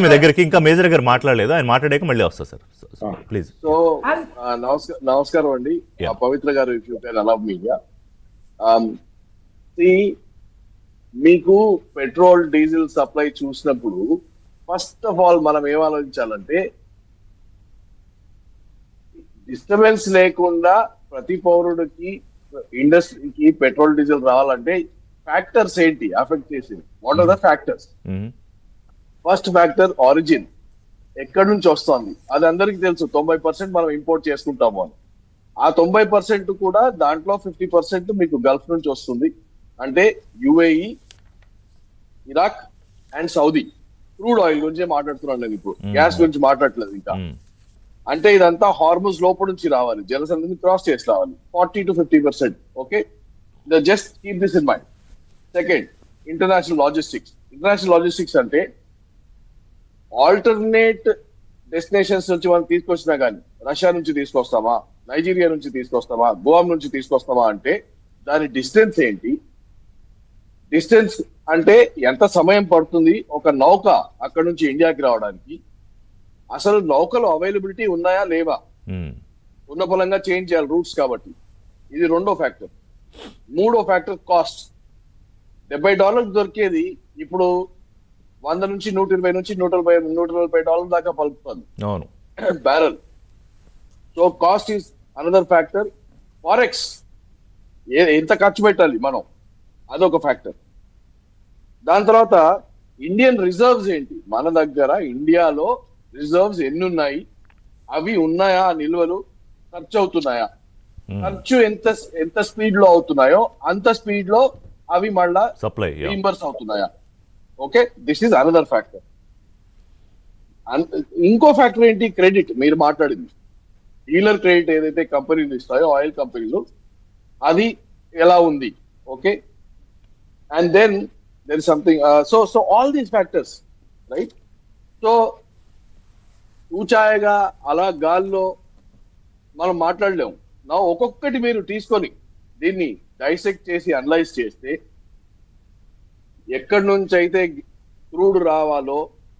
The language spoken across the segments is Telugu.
మీ దగ్గరికి ఇంకా మేజర్ గారు మాట్లాడలేదు, ఆయన మాట్లాడాక మళ్ళీ వస్తా సార్, ప్లీజ్. సో నమస్కారం అండి పవిత్ర గారు, if you can allow me. మీకు పెట్రోల్ డీజిల్ సప్లై చూసినప్పుడు ఫస్ట్ ఆఫ్ ఆల్ మనం ఏం ఆలోచించాలంటే, డిస్టర్బెన్స్ లేకుండా ప్రతి పౌరుడికి ఇండస్ట్రీకి పెట్రోల్ డీజిల్ రావాలంటే ఫ్యాక్టర్స్ ఏంటి అఫెక్ట్ చేసేది? What are the factors? First factor origin, ఎక్కడి నుంచి వస్తుంది. అది అందరికీ తెలుసు, 90% మనం ఇంపోర్ట్ చేసుకుంటాము అని. ఆ 90% కూడా దాంట్లో 50% మీకు గల్ఫ్ నుంచి వస్తుంది. అంటే UAE, Iraq and Saudi. Crude oil గురించి మాట్లాడుతున్నాను నేను ఇప్పుడు, గ్యాస్ గురించి మాట్లాడలేదు ఇంకా. అంటే ఇదంతా హార్మోస్ లోపల నుంచి రావాలి, జలసంధిని క్రాస్ చేసి రావాలి. 40 to 50%. Okay, just keep this in mind. Second, international logistics. International logistics అంటే ఆల్టర్నేట్ డెస్టినేషన్స్ నుంచి మనం తీసుకొచ్చినా కానీ, రష్యా నుంచి తీసుకొస్తామా, నైజీరియా నుంచి తీసుకొస్తామా, గోవా నుంచి తీసుకొస్తామా అంటే దాని డిస్టెన్స్ ఏంటి? డిస్టెన్స్ అంటే ఎంత సమయం పడుతుంది ఒక నౌక అక్కడ నుంచి ఇండియాకి రావడానికి? అసలు నౌకలు అవైలబిలిటీ ఉన్నాయా లేవా? ఉన్న ఫలంగా చేంజ్ చేయాలి రూట్స్ కాబట్టి. ఇది రెండో ఫ్యాక్టర్. మూడో ఫ్యాక్టర్ కాస్ట్. $70 దొరికేది ఇప్పుడు 100 నుంచి 120 నుంచి 140 $140 దాకా పలుకుతుంది barrel. So cost is another factor. Forex, ఎంత ఖర్చు పెట్టాలి మనం, అదొక ఫ్యాక్టర్. దాని తర్వాత ఇండియన్ రిజర్వ్స్ ఏంటి, మన దగ్గర ఇండియాలో రిజర్వ్స్ ఎన్ని ఉన్నాయి, అవి ఉన్నాయా, నిల్వలు ఖర్చు అవుతున్నాయా, ఖర్చు ఎంత స్పీడ్ లో అవుతున్నాయో అంత స్పీడ్ లో అవి మళ్ళా సప్లై రీయింబర్స్ అవుతున్నాయా? Okay, this is another factor. ఇంకో ఫ్యాక్టర్ ఏంటి? క్రెడిట్. మీరు మాట్లాడింది డీలర్ క్రెడిట్ ఏదైతే కంపెనీలు ఇస్తాయో, ఆయిల్ కంపెనీలు, అది ఎలా ఉంది? Okay, and then there is something. So all these factors, right? So ఊచాయగా అలా గాల్లో మనం మాట్లాడలేము. నా ఒక్కొక్కటి మీరు తీసుకొని దీన్ని డైసెక్ట్ చేసి అనలైజ్ చేస్తే, ఎక్కడి నుంచి అయితే క్రూడ్ రావాలో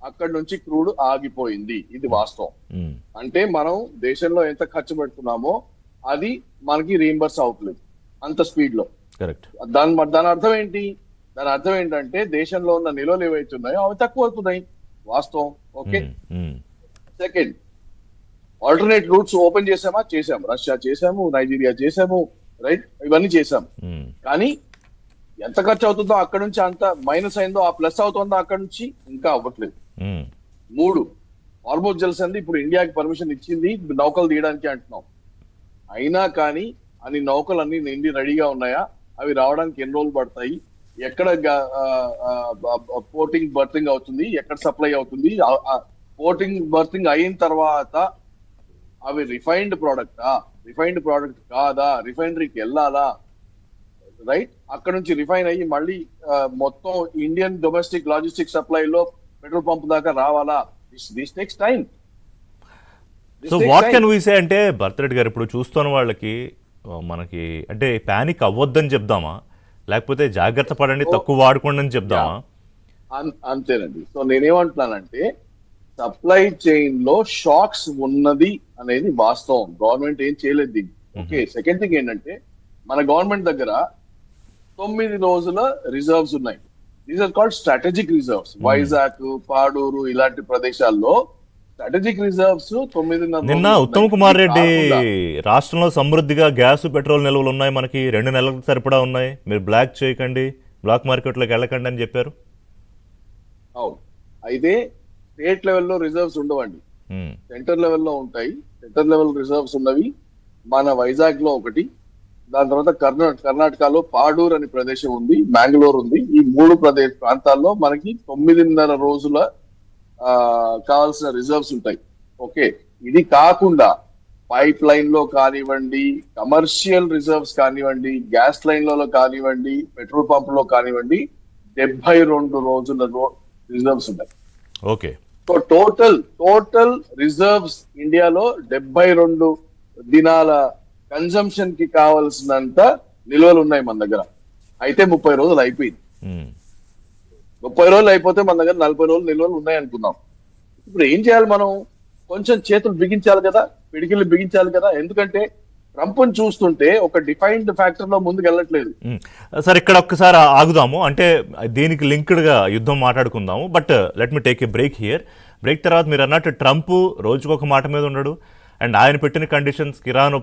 అక్కడి నుంచి క్రూడ్ ఆగిపోయింది. ఇది వాస్తవం. అంటే మనం దేశంలో ఎంత ఖర్చు పెడుతున్నామో అది మనకి రీయింబర్స్ అవుతలేదు అంత స్పీడ్ లో. దాని అర్థం ఏంటి? దాని అర్థం ఏంటంటే దేశంలో ఉన్న నిల్వలు ఏవైతే ఉన్నాయో అవి తక్కువ అవుతున్నాయి. వాస్తవం. Okay. Second, alternate roots open చేసామా? చేసాము. రష్యా చేసాము, నైజీరియా చేసాము, రైట్? ఇవన్నీ చేసాము. కానీ ఎంత ఖర్చు అవుతుందో అక్కడ నుంచి అంత మైనస్ అయిందో ఆ ప్లస్ అవుతుందో అక్కడ నుంచి ఇంకా అవ్వట్లేదు. మూడు, హార్మోజ్ జలసంధి ఇప్పుడు ఇండియాకి పర్మిషన్ ఇచ్చింది నౌకలు తీయడానికి అంటున్నాం. అయినా కానీ అన్ని నౌకలు అన్ని నిండి రెడీగా ఉన్నాయా? అవి రావడానికి ఎన్ని రోజులు పడతాయి? ఎక్కడ పోర్టింగ్ బర్తింగ్ అవుతుంది? ఎక్కడ సప్లై అవుతుంది? పోర్టింగ్ బర్తింగ్ అయిన తర్వాత అవి రిఫైన్డ్ ప్రోడక్టా, రిఫైన్డ్ ప్రోడక్ట్ కాదా, రిఫైనరీకి వెళ్ళాలా, రైట్? అక్కడ నుంచి రిఫైన్ అయ్యి మళ్ళీ మొత్తం ఇండియన్ డొమెస్టిక్ లాజిస్టిక్ సప్లైలో పెట్రోల్ పంప్ దాకా రావాలా? This takes time. So what can we say అంటే, భరతరెడ్డి గారు, ఇప్పుడు చూస్తున్న వాళ్ళకి మనకి అంటే ప్యానిక్ అవ్వద్దని చెప్దామా, లేకపోతే జాగ్రత్త పడండి, తక్కువ వాడుకోండి అని చెప్దామా? అంతేనండి. సో నేనేమంటున్నానంటే, సప్లై చైన్ లో షాక్స్ ఉన్నది అనేది వాస్తవం. గవర్నమెంట్ ఏం చేయలేదు దీన్ని. ఓకే. సెకండ్ థింగ్ ఏంటంటే, మన గవర్నమెంట్ దగ్గర 9 రోజుల రిజర్వ్స్ ఉన్నాయి. These are called strategic reserves. Vizag, Padur ఇలాంటి ప్రదేశాల్లో స్ట్రాటజిక్ రిజర్వ్స్ 9.5. నిన్న ఉత్తమ్ కుమార్ రెడ్డి రాష్ట్రంలో సమృద్ధిగా గ్యాస్, పెట్రోల్ నిల్వలు ఉన్నాయి, మనకి 2 నెలలకు సరిపడా ఉన్నాయి, మీరు బ్లాక్ చేయకండి, బ్లాక్ మార్కెట్లోకి వెళ్ళకండి అని చెప్పారు. అవును. అయితే స్టేట్ లెవెల్లో రిజర్వ్స్ ఉండవండి, సెంటర్ లెవెల్లో ఉంటాయి. సెంటర్ లెవెల్ రిజర్వ్స్ ఉన్నవి మన వైజాగ్ లో ఒకటి, దాని తర్వాత కర్ణాటకలో పాడూరు అనే ప్రదేశం ఉంది, మ్యాంగ్లూర్ ఉంది. ఈ 3 ప్రాంతాల్లో మనకి 9.5 రోజుల కావాల్సిన రిజర్వ్స్ ఉంటాయి. ఓకే. ఇది కాకుండా పైప్ లైన్ లో కానివ్వండి, కమర్షియల్ రిజర్వ్స్ కానివ్వండి, గ్యాస్ లైన్లలో కానివ్వండి, పెట్రోల్ పంప్ లో కానివ్వండి, 72 రోజుల రిజర్వ్స్ ఉన్నాయి. ఓకే. సో టోటల్ రిజర్వ్స్ ఇండియాలో 72 దినాల కన్జంప్షన్ కి కావాల్సినంత నిల్వలు ఉన్నాయి మన దగ్గర. అయితే 30 రోజులు అయిపోయింది. 30 రోజులు అయిపోతే మన దగ్గర 40 రోజులు నిల్వలు ఉన్నాయి అనుకుందాం. ఇప్పుడు ఏం చేయాలి మనం? కొంచెం చేతులు బిగించాలి కదా, పిడికిళ్ళు బిగించాలి కదా. ఎందుకంటే ట్రంప్ని చూస్తుంటే ఒక డిఫైన్డ్ ఫ్యాక్టర్ లో ముందుకు వెళ్ళట్లేదు. సార్ ఇక్కడ ఒక్కసారి ఆగుదాము, అంటే దీనికి లింక్డ్గా యుద్ధం మాట్లాడుకుందాము. But let me take a break here. Break తర్వాత మీరు అన్నట్టు ట్రంప్ రోజుకొక మాట మీద ఉండడు, అండ్ ఆయన పెట్టిన కండిషన్స్ ఇరాన్